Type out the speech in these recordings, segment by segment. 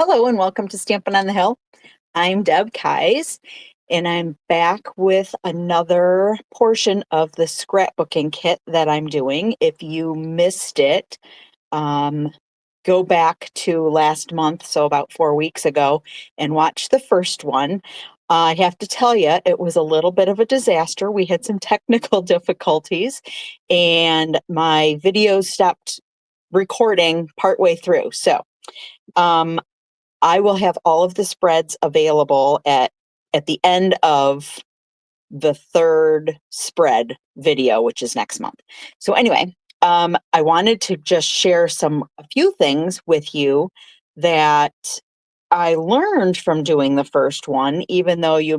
Hello and welcome to Stampin' on the Hill. I'm Deb Keyes and I'm back with another portion of the scrapbooking kit that I'm doing. If you missed it, go back to last month, so about 4 weeks ago, and watch the first one. I have to tell you, it was a little bit of a disaster. We had some technical difficulties and my videos stopped recording partway through. Um, I will have all of the spreads available at the end of the third spread video, which is next month. So anyway, I wanted to just share a few things with you that I learned from doing the first one, even though you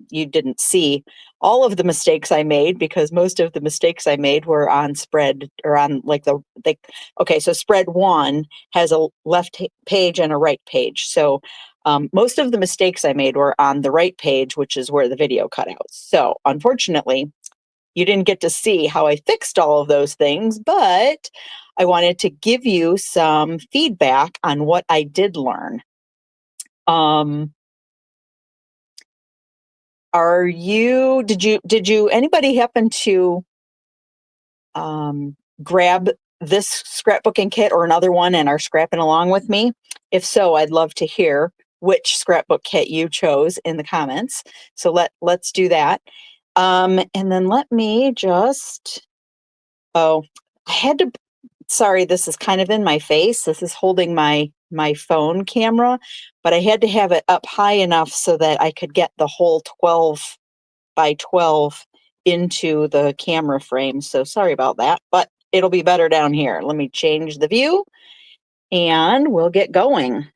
didn't see all of the mistakes I made, because most of the mistakes I made were on spread or on okay, so spread one has a left page and a right page. So most of the mistakes I made were on the right page, which is where the video cut out. So unfortunately, you didn't get to see how I fixed all of those things, but I wanted to give you some feedback on what I did learn. Um, did you anybody happen to grab this scrapbooking kit or another one and are scrapping along with me? If so, I'd love to hear which scrapbook kit you chose in the comments. So let's do that. And then let me just, oh, I had to, sorry, this is kind of in my face. This is holding my phone camera, but I had to have it up high enough so that I could get the whole 12 by 12 into the camera frame. So sorry about that, but it'll be better down here. Let me change the view and we'll get going.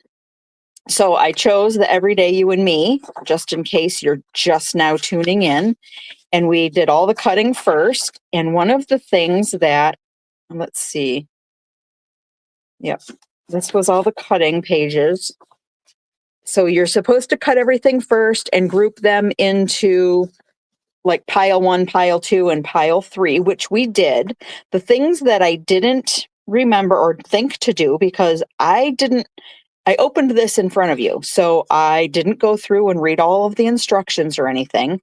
So I chose the Everyday You and Me, just in case you're just now tuning in. And we did all the cutting first. And one of the things that, let's see, yep, this was all the cutting pages. So you're supposed to cut everything first and group them into like pile one, pile two, and pile three, which we did. The things that I didn't remember or think to do, because I opened this in front of you, so I didn't go through and read all of the instructions or anything.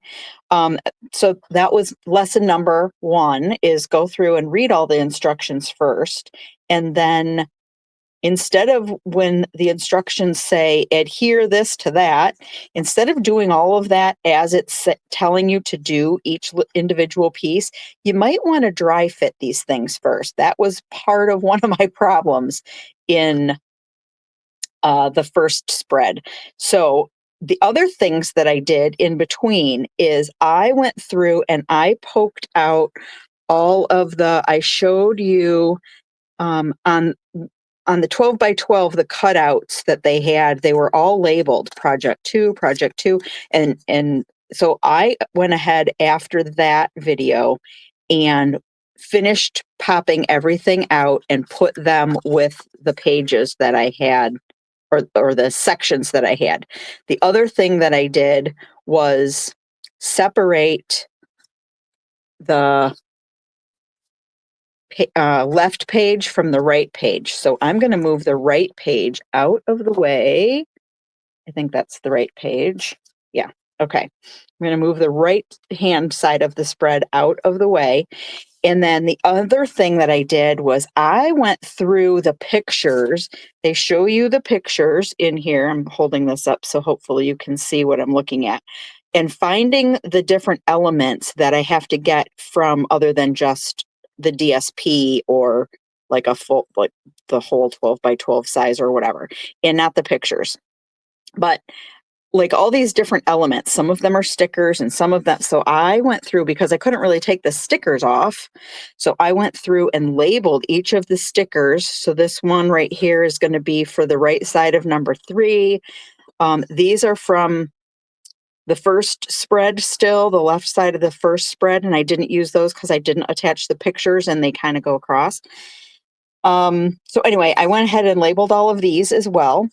So that was lesson number one, is go through and read all the instructions first. And then instead of when the instructions say adhere this to that, instead of doing all of that as it's telling you to do each individual piece, you might want to dry fit these things first. That was part of one of my problems in the first spread. So the other things that I did in between is I went through and I poked out I showed you on the 12 by 12, the cutouts that they were all labeled project two, and so I went ahead after that video and finished popping everything out and put them with the pages that I had, or the sections that I had. The other thing that I did was separate the left page from the right page. So I'm going to move the right page out of the way. I think that's the right page. Yeah. Okay. I'm going to move the right hand side of the spread out of the way. And then the other thing that I did was I went through the pictures. They show you the pictures in here. I'm holding this up so hopefully you can see what I'm looking at. And finding the different elements that I have to get from other than just the DSP or like like the whole 12 by 12 size or whatever, and not the pictures. But like all these different elements, some of them are stickers and some of them. So I went through, because I couldn't really take the stickers off. So I went through and labeled each of the stickers. So this one right here is going to be for the right side of number 3. These are from the first spread, still the left side of the first spread. And I didn't use those because I didn't attach the pictures and they kind of go across. So anyway, I went ahead and labeled all of these as well.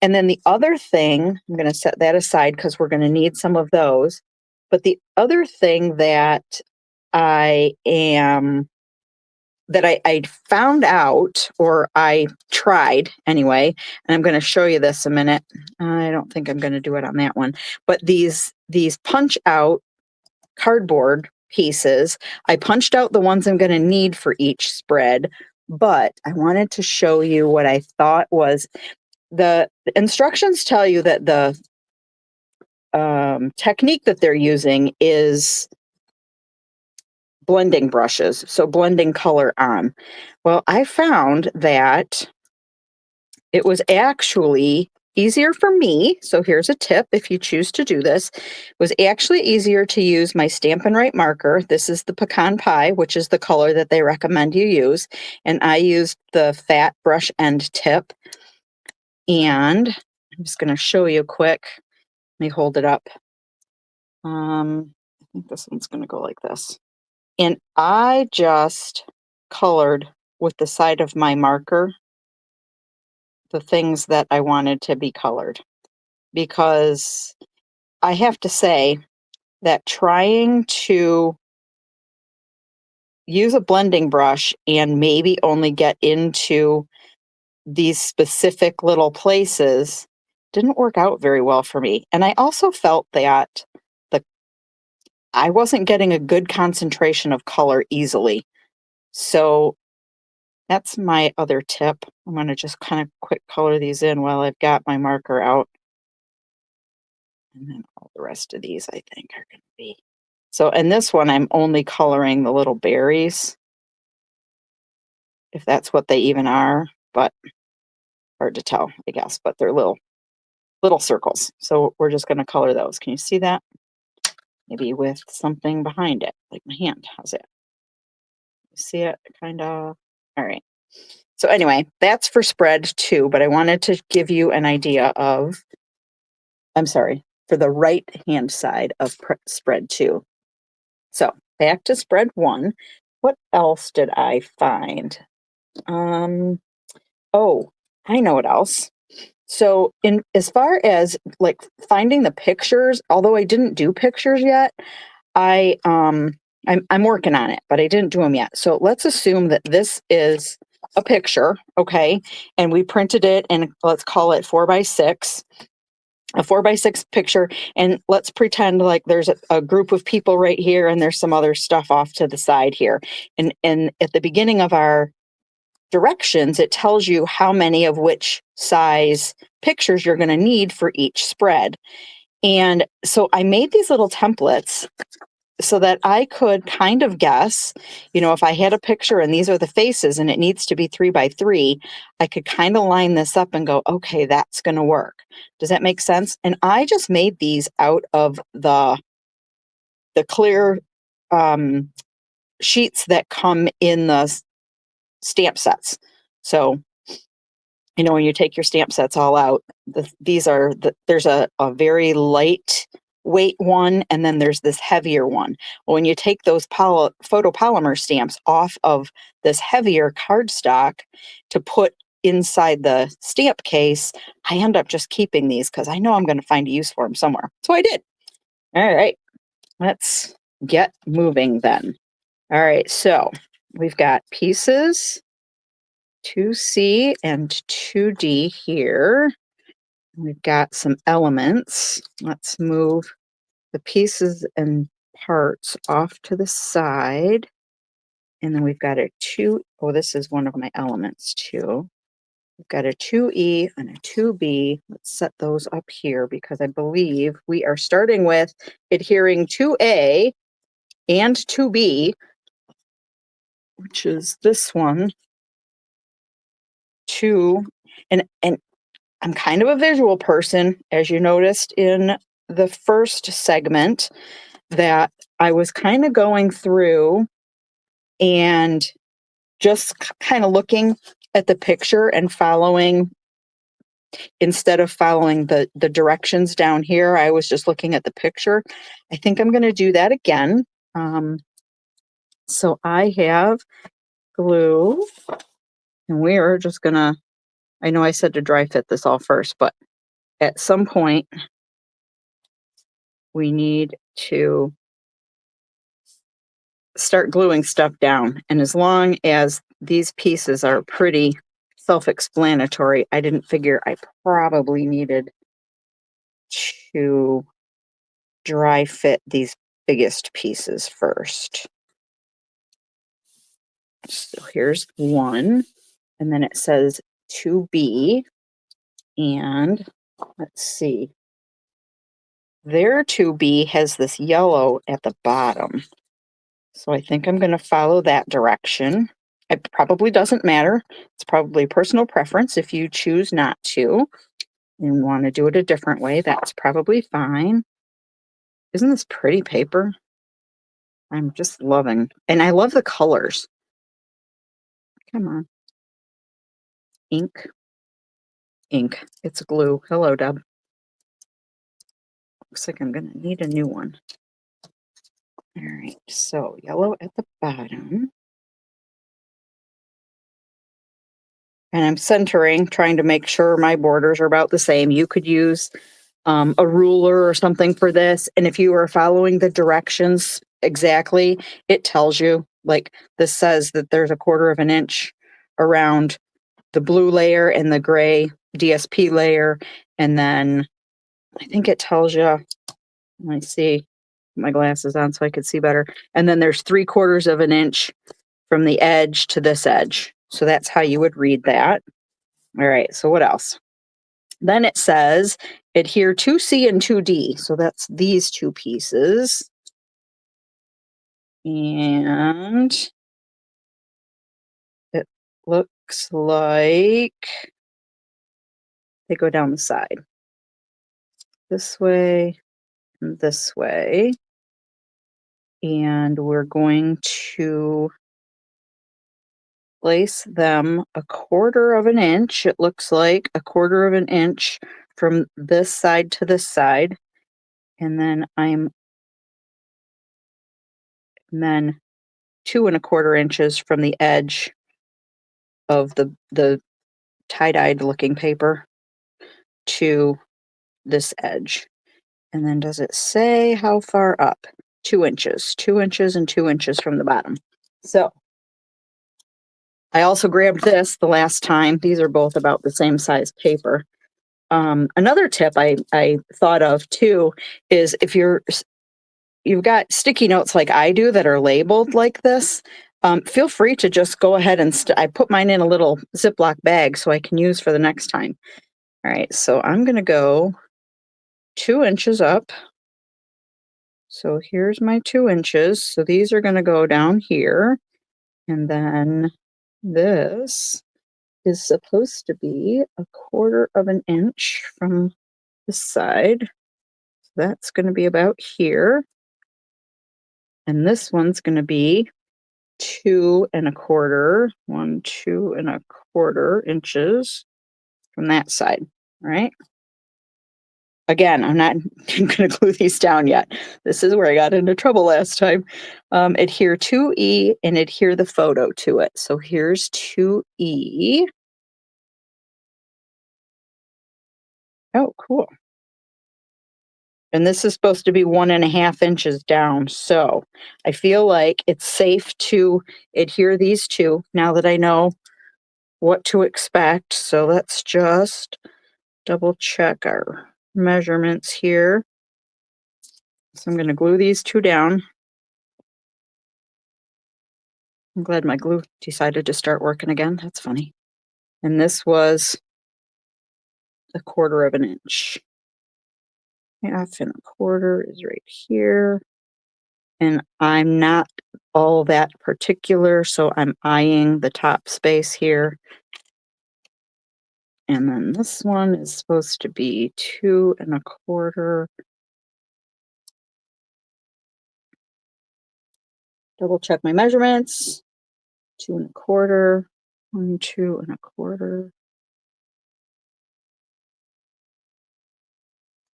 And then the other thing, I'm going to set that aside because we're going to need some of those. But the other thing that I am that I found out, or I tried anyway, and I'm going to show you this a minute. I don't think I'm going to do it on that one, but these punch out cardboard pieces, I punched out the ones I'm going to need for each spread, but I wanted to show you what I thought was the instructions tell you that the technique that they're using is blending brushes, so blending color on. Well, I found that it was actually easier for me. So here's a tip if you choose to do this. It was actually easier to use my Stampin' Write marker. This is the Pecan Pie, which is the color that they recommend you use. And I used the fat brush end tip. And I'm just going to show you quick. Let me hold it up. I think this one's going to go like this. And I just colored with the side of my marker the things that I wanted to be colored, because I have to say that trying to use a blending brush and maybe only get into these specific little places didn't work out very well for me. And I also felt that I wasn't getting a good concentration of color easily. So that's my other tip. I'm going to just kind of quick color these in while I've got my marker out. And then all the rest of these, I think, are going to be. So in this one, I'm only coloring the little berries, if that's what they even are, but hard to tell, I guess. But they're little circles. So we're just going to color those. Can you see that? Maybe with something behind it, like my hand. How's it? You see it? Kind of. All right. So anyway, that's for spread 2, but I wanted to give you an idea of, I'm sorry, for the right hand side of spread 2. So back to spread 1. What else did I find? Oh, I know what else. So in as far as like finding the pictures, although I didn't do pictures yet, I'm working on it, but I didn't do them yet. So let's assume that this is a picture, okay? And we printed it, and let's call it 4x6, a 4x6 picture. And let's pretend like there's a group of people right here, and there's some other stuff off to the side here. And at the beginning of our directions, it tells you how many of which size pictures you're going to need for each spread. And so I made these little templates so that I could kind of guess, if I had a picture and these are the faces and it needs to be 3x3, I could kind of line this up and go, okay, that's going to work. Does that make sense? And I just made these out of the clear sheets that come in the stamp sets. So, when you take your stamp sets all out, there's a very light weight one, and then there's this heavier one. Well, when you take those photopolymer stamps off of this heavier cardstock to put inside the stamp case, I end up just keeping these because I know I'm going to find a use for them somewhere. So I did. All right, let's get moving then. All right, so we've got pieces 2C and 2D here. We've got some elements. Let's move the pieces and parts off to the side. And then we've got a this is one of my elements too. We've got a 2E and a 2B. Let's set those up here because I believe we are starting with adhering 2A and 2B, which is this one. 2, and I'm kind of a visual person, as you noticed in the first segment, that I was kind of going through and just kind of looking at the picture and following, instead of following the directions down here, I was just looking at the picture. I think I'm going to do that again. So I have glue, and we are just going to, I know I said to dry fit this all first, but at some point we need to start gluing stuff down. And as long as these pieces are pretty self-explanatory, I didn't figure I probably needed to dry fit these biggest pieces first. So here's one, and then it says 2B, and let's see. Their 2B has this yellow at the bottom. So I think I'm going to follow that direction. It probably doesn't matter. It's probably personal preference. If you choose not to and want to do it a different way, that's probably fine. Isn't this pretty paper? I'm just loving, and I love the colors. Come on. Ink. Ink. It's glue. Hello, Deb. Looks like I'm going to need a new one. All right, so yellow at the bottom. And I'm centering, trying to make sure my borders are about the same. You could use a ruler or something for this. And if you are following the directions exactly, it tells you, like this says that there's a 1/4 of an inch around the blue layer and the gray DSP layer. And then I think it tells you, let me see, put my glasses on so I could see better. And then there's 3/4 of an inch from the edge to this edge. So that's how you would read that. All right, so what else? Then it says adhere 2C and 2D. So that's these two pieces. And it looks like they go down the side. This way and this way. And we're going to place them a 1/4 of an inch. It looks like a 1/4 of an inch from this side to this side. And then and then 2 1/4 inches from the edge of the tie-dyed looking paper to this edge. And then does it say how far up? 2 inches, 2 inches and 2 inches from the bottom. So I also grabbed this the last time. These are both about the same size paper. Another tip I thought of too is if you've got sticky notes like I do that are labeled like this, feel free to just go ahead and I put mine in a little Ziploc bag so I can use for the next time. All right, so I'm going to go 2 inches up. So here's my 2 inches. So these are going to go down here. And then this is supposed to be a 1/4 of an inch from this side. So that's going to be about here. And this one's going to be 2 1/4, 2 1/4 inches from that side, right? Again, I'm not going to glue these down yet. This is where I got into trouble last time. Adhere 2E and adhere the photo to it. So here's 2E. Oh, cool. And this is supposed to be 1.5 inches down. So I feel like it's safe to adhere these two now that I know what to expect. So let's just double check our measurements here. So I'm going to glue these two down. I'm glad my glue decided to start working again. That's funny. And this was a 1/4 of an inch. 1/2 1/4 is right here. And I'm not all that particular, so I'm eyeing the top space here. And then this one is supposed to be 2 1/4. Double check my measurements. 2 1/4. 1, 2 1/4.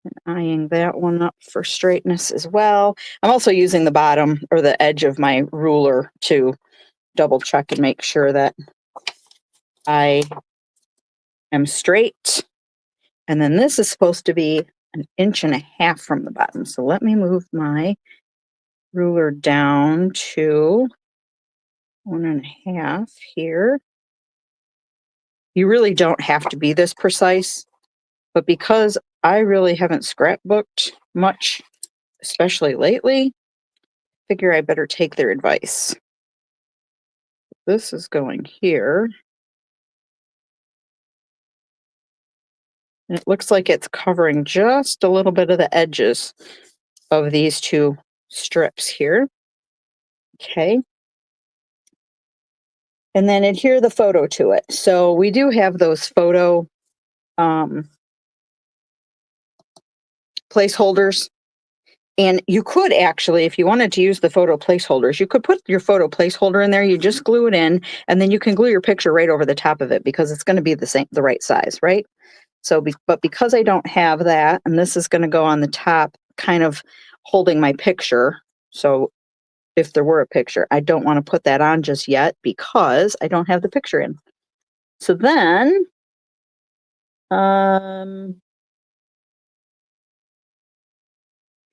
And eyeing that one up for straightness as well. I'm also using the bottom or the edge of my ruler to double check and make sure that I am straight. And then this is supposed to be 1.5 inches from the bottom. So let me move my ruler down to 1.5 here. You really don't have to be this precise, but because I really haven't scrapbooked much, especially lately, figure I better take their advice. This is going here. And it looks like it's covering just a little bit of the edges of these two strips here. Okay. And then adhere the photo to it. So we do have those photo placeholders. And you could actually, if you wanted to use the photo placeholders, you could put your photo placeholder in there. You just glue it in, and then you can glue your picture right over the top of it because it's going to be the right size, right? So, but because I don't have that, and this is going to go on the top, kind of holding my picture. So if there were a picture, I don't want to put that on just yet because I don't have the picture in. So then,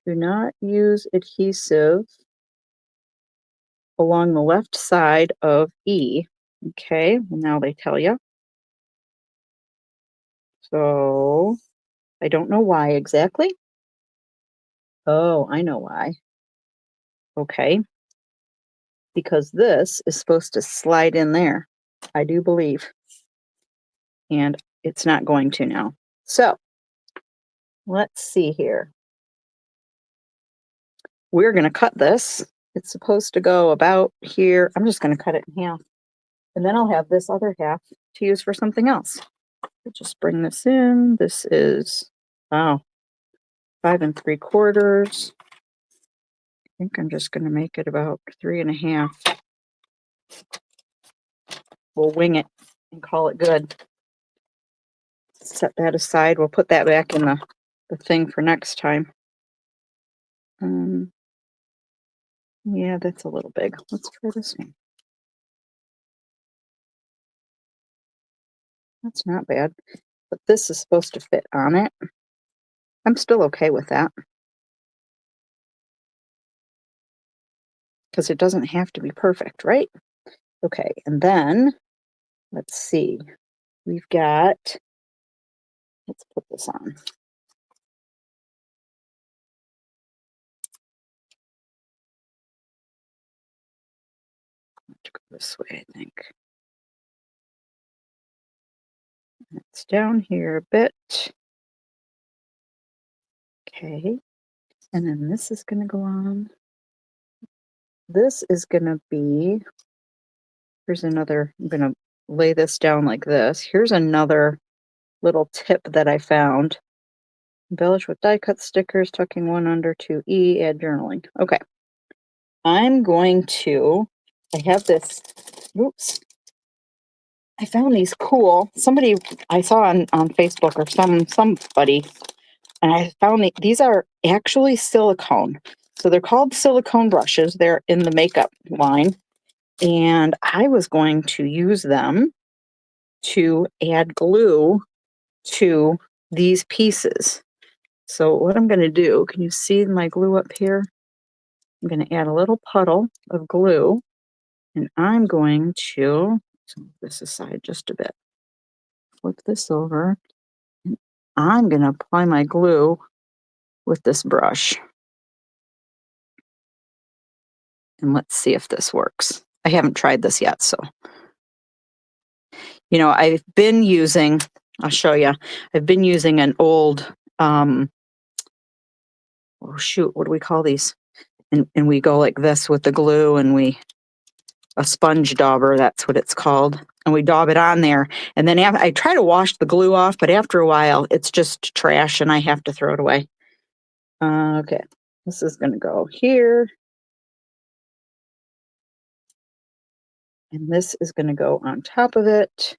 do not use adhesive along the left side of E. Okay, well, now they tell you. So I don't know why exactly. Oh, I know why. Okay. Because this is supposed to slide in there, I do believe. And it's not going to now. So let's see here. We're going to cut this. It's supposed to go about here. I'm just going to cut it in half. And then I'll have this other half to use for something else. I'll just bring this in. This is, wow, 5 3/4. I think I'm just going to make it about 3.5. We'll wing it and call it good. Set that aside. We'll put that back in the thing for next time. Yeah, that's a little big. Let's try this one. That's not bad, but this is supposed to fit on it. I'm still okay with that because it doesn't have to be perfect, right? Okay, and then let's see. We've got, let's put this on. To go this way, I think. It's down here a bit. Okay, and then this is going to go on. This is going to be, here's another, I'm going to lay this down like this. Here's another little tip that I found. Embellish with die cut stickers, tucking one under to E, add journaling. Okay. I'm going to, I have this, oops. I found these cool, somebody I saw on Facebook or somebody, and I found these are actually silicone. So they're called silicone brushes. They're in the makeup line. And I was going to use them to add glue to these pieces. So what I'm going to do, can you see my glue up here? I'm going to add a little puddle of glue, and I'm going to move this aside just a bit. Flip this over, and I'm going to apply my glue with this brush. And let's see if this works. I haven't tried this yet, so. You know, I've been using, I'll show you, I've been using an old, oh shoot, what do we call these? And we go like this with the glue, and a sponge dauber, that's what it's called. And we daub it on there. And then I try to wash the glue off, but after a while, it's just trash and I have to throw it away. Okay, this is going to go here. And this is going to go on top of it.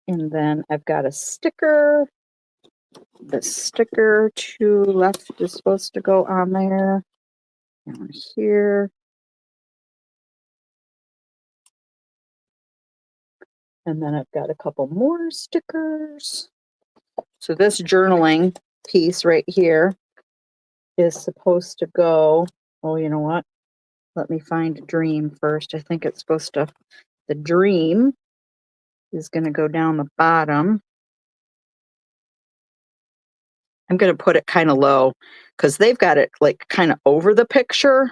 And then I've got a sticker. The sticker to left is supposed to go on there. Down here. And then I've got a couple more stickers. So this journaling piece right here is supposed to go, oh, you know what? Let me find a dream first. I think it's supposed to, the dream is going to go down the bottom. I'm going to put it kind of low because they've got it like kind of over the picture.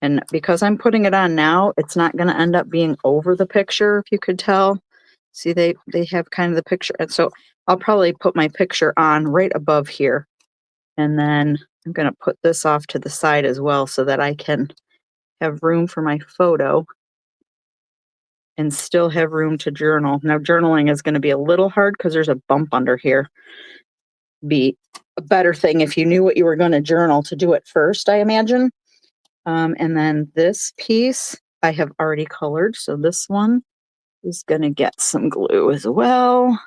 And because I'm putting it on now, it's not going to end up being over the picture, if you could tell. See, they have kind of the picture. And so I'll probably put my picture on right above here. And then I'm going to put this off to the side as well so that I can have room for my photo and still have room to journal. Now, journaling is going to be a little hard because there's a bump under here. Be a better thing if you knew what you were going to journal to do it first, I imagine. And then this piece I have already colored. So this one is going to get some glue as well.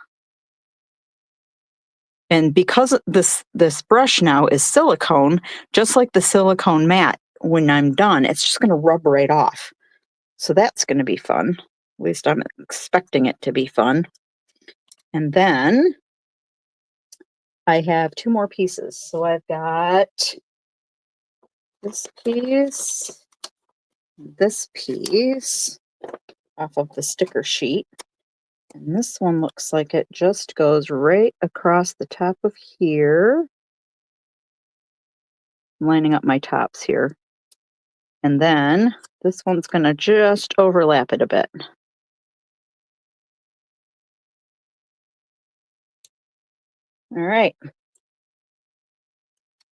And because this brush now is silicone, just like the silicone mat, when I'm done, it's just going to rub right off. So that's going to be fun. At least I'm expecting it to be fun. And then I have two more pieces. So I've got this piece off of the sticker sheet. And this one looks like it just goes right across the top of here. I'm lining up my tops here. And then this one's going to just overlap it a bit. All right.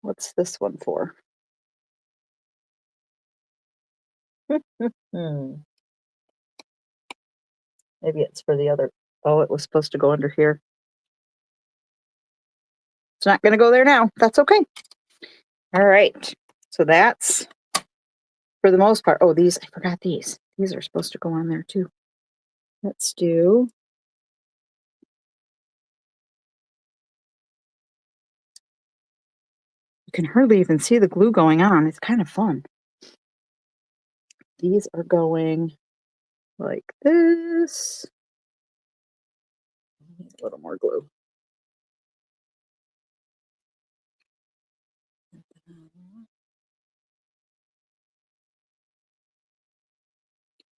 What's this one for? Maybe it's for the other. Oh, it was supposed to go under here. It's not going to go there now. That's okay. All right. So that's for the most part. Oh, these, I forgot these. These are supposed to go on there too. Let's do. You can hardly even see the glue going on. It's kind of fun. These are going like this. A little more glue.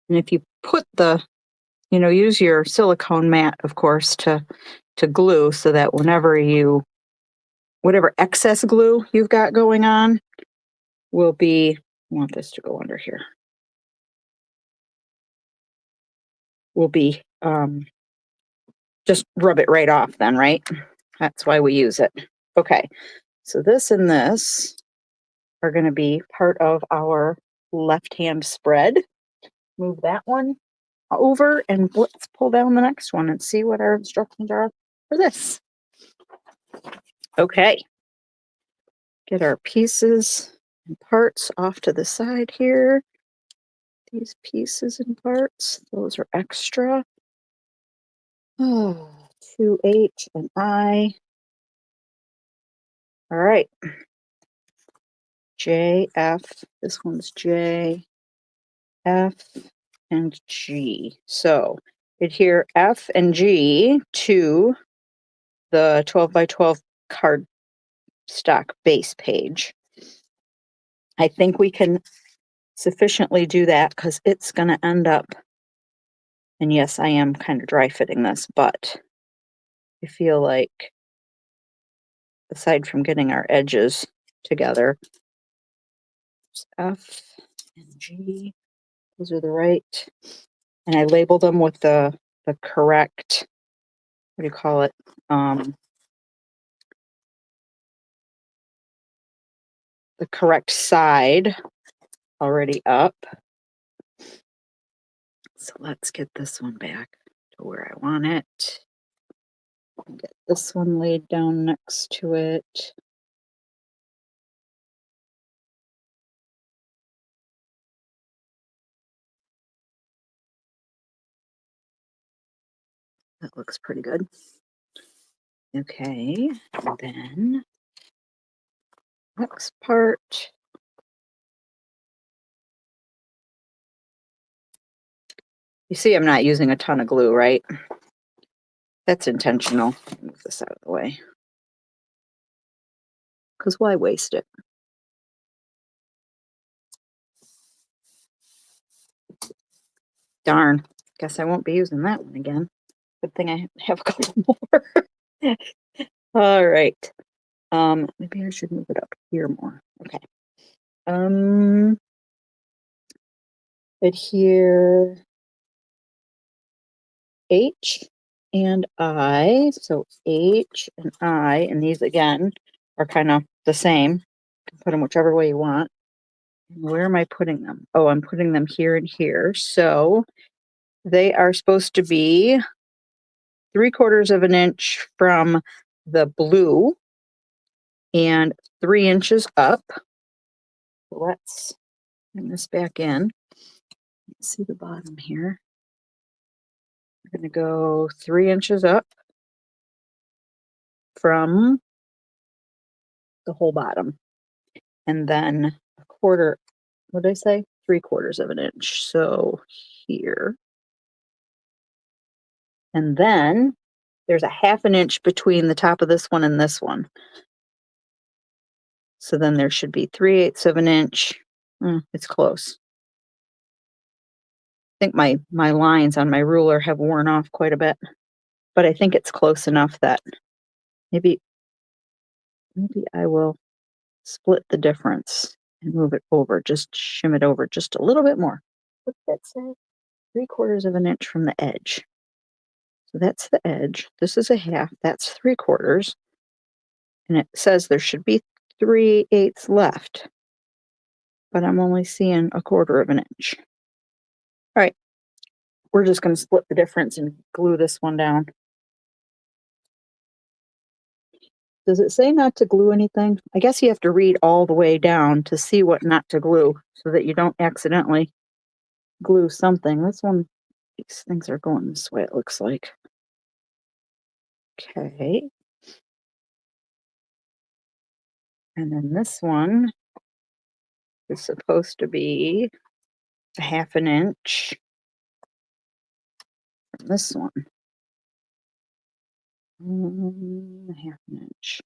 And if you put the, use your silicone mat, of course, to glue so that whatever excess glue you've got going on will be, I want this to go under here, will be, just rub it right off then, right? That's why we use it. Okay, so this and this are going to be part of our left-hand spread. Move that one over and let's pull down the next one and see what our instructions are for this. Okay, get our pieces and parts off to the side here. These pieces and parts, those are extra. Oh, 2H and I. All right. J, F, this one's J, F, and G. So adhere F and G to the 12 by 12 card stock base page. I think we can sufficiently do that because it's going to end up, and yes, I am kind of dry fitting this, but I feel like aside from getting our edges together, F and G, those are the right, and I labeled them with the correct, what do you call it? The correct side already up. So let's get this one back to where I want it. Get this one laid down next to it. That looks pretty good. Okay, and then next part. You see I'm not using a ton of glue, right? That's intentional. Move this out of the way. Because why waste it? Darn. Guess I won't be using that one again. Good thing I have a couple more. All right. Maybe I should move it up here more. Okay. Adhere H and I. So H and I, and these again are kind of the same. You can put them whichever way you want. Where am I putting them? Oh, I'm putting them here and here. So they are supposed to be 3/4 of an inch from the blue and 3 inches up. Let's bring this back in. Let's see the bottom here. We're going to go 3 inches up from the whole bottom. And then a quarter, what did I say? 3/4 of an inch. So here. And then there's a 1/2 an inch between the top of this one and this one. So then there should be 3/8 of an inch. It's close. I think my lines on my ruler have worn off quite a bit, but I think it's close enough that maybe I will split the difference and move it over, just shim it over just a little bit more. What did that say? 3/4 of an inch from the edge. So that's the edge. This is a 1/2. That's 3/4. And it says there should be 3/8 left, but I'm only seeing 1/4 of an inch. All right, we're just going to split the difference and glue this one down. Does it say not to glue anything? I guess you have to read all the way down to see what not to glue so that you don't accidentally glue something. This one, these things are going this way, it looks like. Okay. And then this one is supposed to be a 1/2 an inch from this one. 1/2 an inch.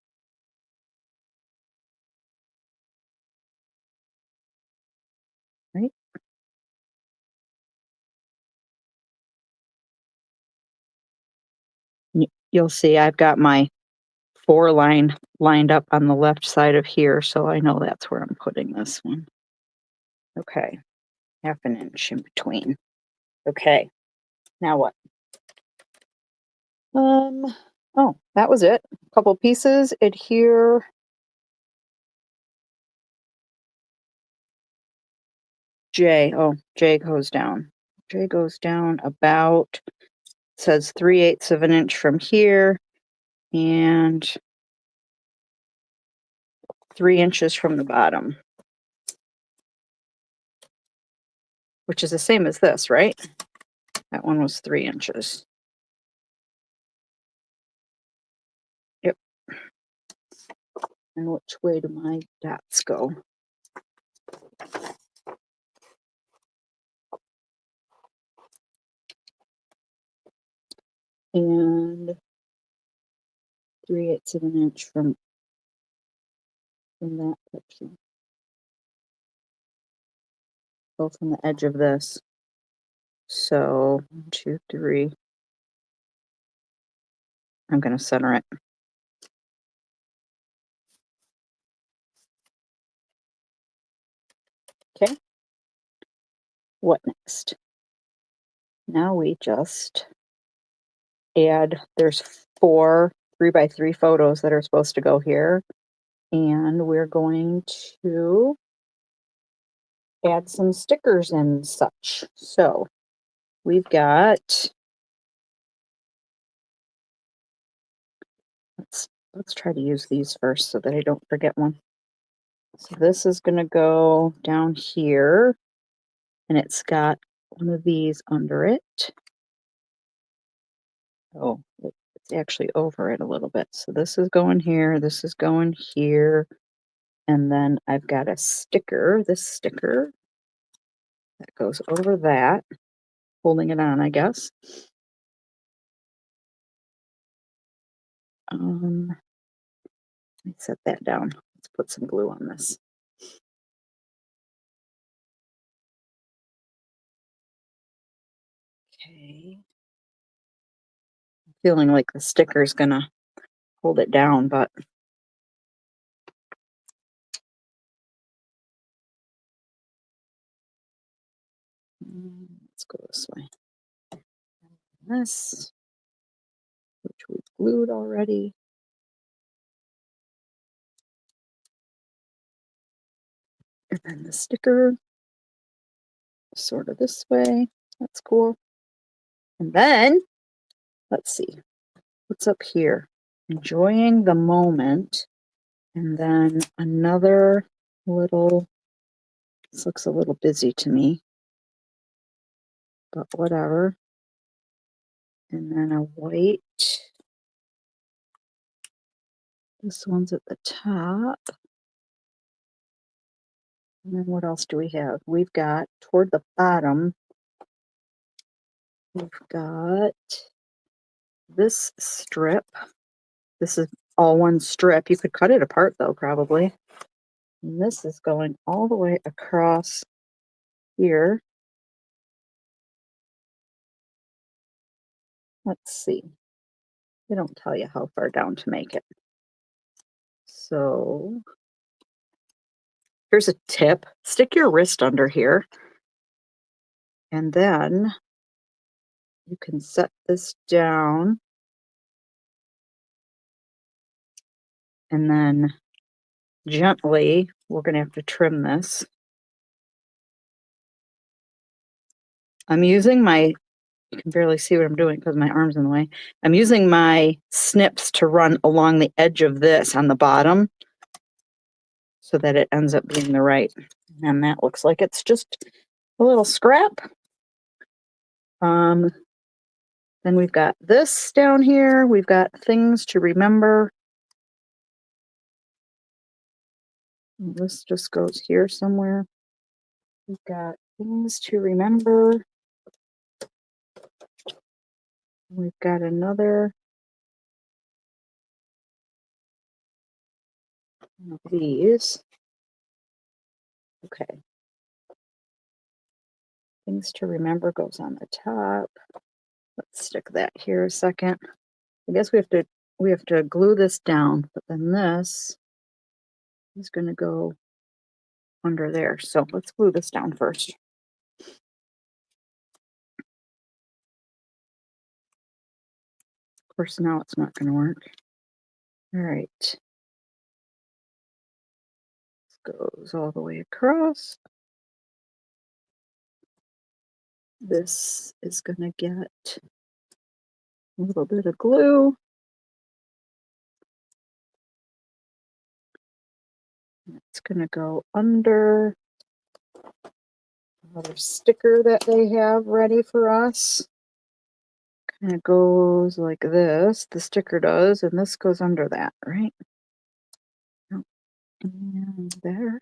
Right? You'll see I've got my 4 line lined up on the left side of here, so I know that's where I'm putting this one. Okay, 1/2 an inch in between. Okay, now what? Oh, that was it. A couple pieces, adhere. J, oh, J goes down. J goes down about, says 3/8 of an inch from here and 3 inches from the bottom. Which is the same as this, right? That one was 3 inches. Yep. And which way do my dots go? And 3/8 of an inch from that picture. Go from the edge of this. So 1, 2, 3. I'm going to center it. Okay. What next? Now we just add, there's 4 3x3 photos that are supposed to go here. And we're going to add some stickers and such. So we've got, let's try to use these first so that I don't forget one. So this is going to go down here and it's got one of these under it. Oh, it's actually over it a little bit. So this is going here, this is going here. And then I've got a sticker, this sticker that goes over that. holding it on, I guess. Let me set that down. Let's put some glue on this. Okay. Feeling like the sticker's gonna hold it down, but let's go this way. This, which we've glued already. And then the sticker, sort of this way. That's cool. And then, let's see, what's up here? Enjoying the moment. And then another little, this looks a little busy to me, but whatever. And then a white. This one's at the top. And then what else do we have? We've got toward the bottom, we've got this strip. This is all one strip. You could cut it apart though, probably. And this is going all the way across here. Let's see. They don't tell you how far down to make it. So here's a tip. Stick your wrist under here. And then you can set this down. And then gently, we're going to have to trim this. I'm using my, you can barely see what I'm doing because my arm's in the way. I'm using my snips to run along the edge of this on the bottom so that it ends up being the right. And that looks like it's just a little scrap. Then we've got this down here. We've got things to remember. This just goes here somewhere. We've got things to remember. We've got another one of these. Okay. Things to remember goes on the top. Let's stick that here a second. I guess we have to glue this down, but then this is going to go under there. So let's glue this down first. Of course, now it's not going to work. All right. This goes all the way across. This is going to get a little bit of glue. It's going to go under another sticker that they have ready for us. Kind of goes like this, the sticker does, and this goes under that, right? And there.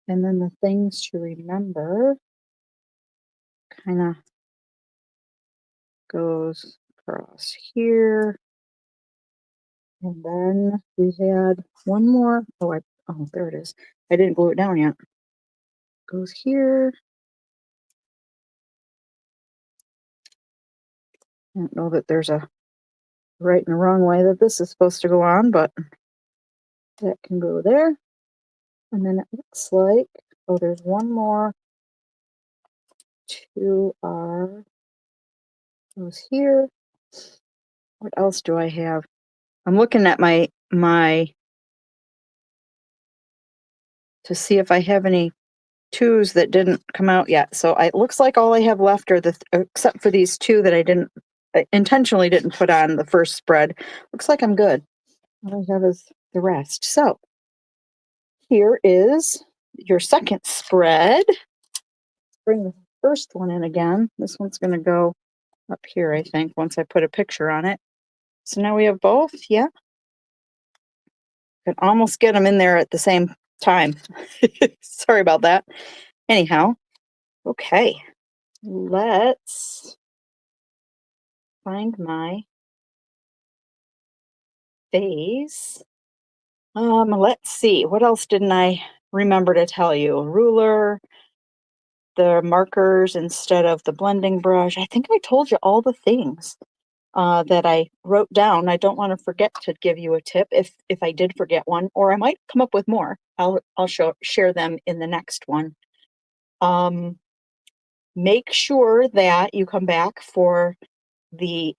And then the things to remember kind of goes across here. And then we had one more. Oh, there it is. I didn't glue it down yet. Goes here. I don't know that there's a right and a wrong way that this is supposed to go on, but that can go there. And then it looks like, oh, there's one more. Two are goes here. What else do I have? I'm looking at my to see if I have any twos that didn't come out yet. So it looks like all I have left are except for these two that I intentionally didn't put on the first spread. Looks like I'm good. All I have is the rest. So here is your second spread. Bring the first one in again. This one's going to go up here, I think, once I put a picture on it. So now we have both. Yeah. Could almost get them in there at the same time. Sorry about that. Anyhow, okay. let's find my phase. Let's see. What else didn't I remember to tell you? Ruler, the markers instead of the blending brush. I think I told you all the things that I wrote down. I don't want to forget to give you a tip if I did forget one, or I might come up with more. I'll share them in the next one. Make sure that you come back for the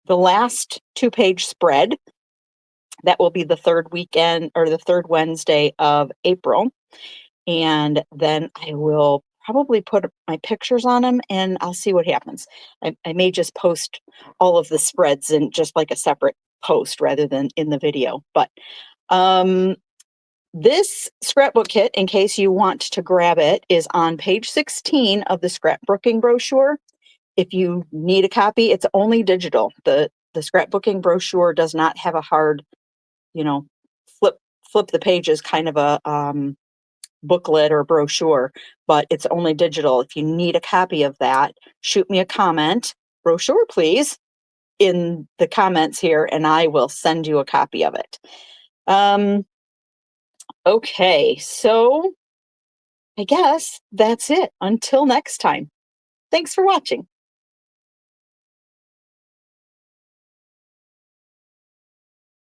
last 2-page spread. That will be the third weekend or the third Wednesday of April. And then I will probably put my pictures on them and I'll see what happens. I may just post all of the spreads in just like a separate post rather than in the video. But this scrapbook kit, in case you want to grab it, is on page 16 of the scrapbooking brochure. If you need a copy, it's only digital. The scrapbooking brochure does not have a hard, you know, flip the pages kind of a booklet or brochure, but it's only digital. If you need a copy of that, shoot me a comment, brochure please, in the comments here, and I will send you a copy of it. Okay, so I guess that's it. Until next time. Thanks for watching.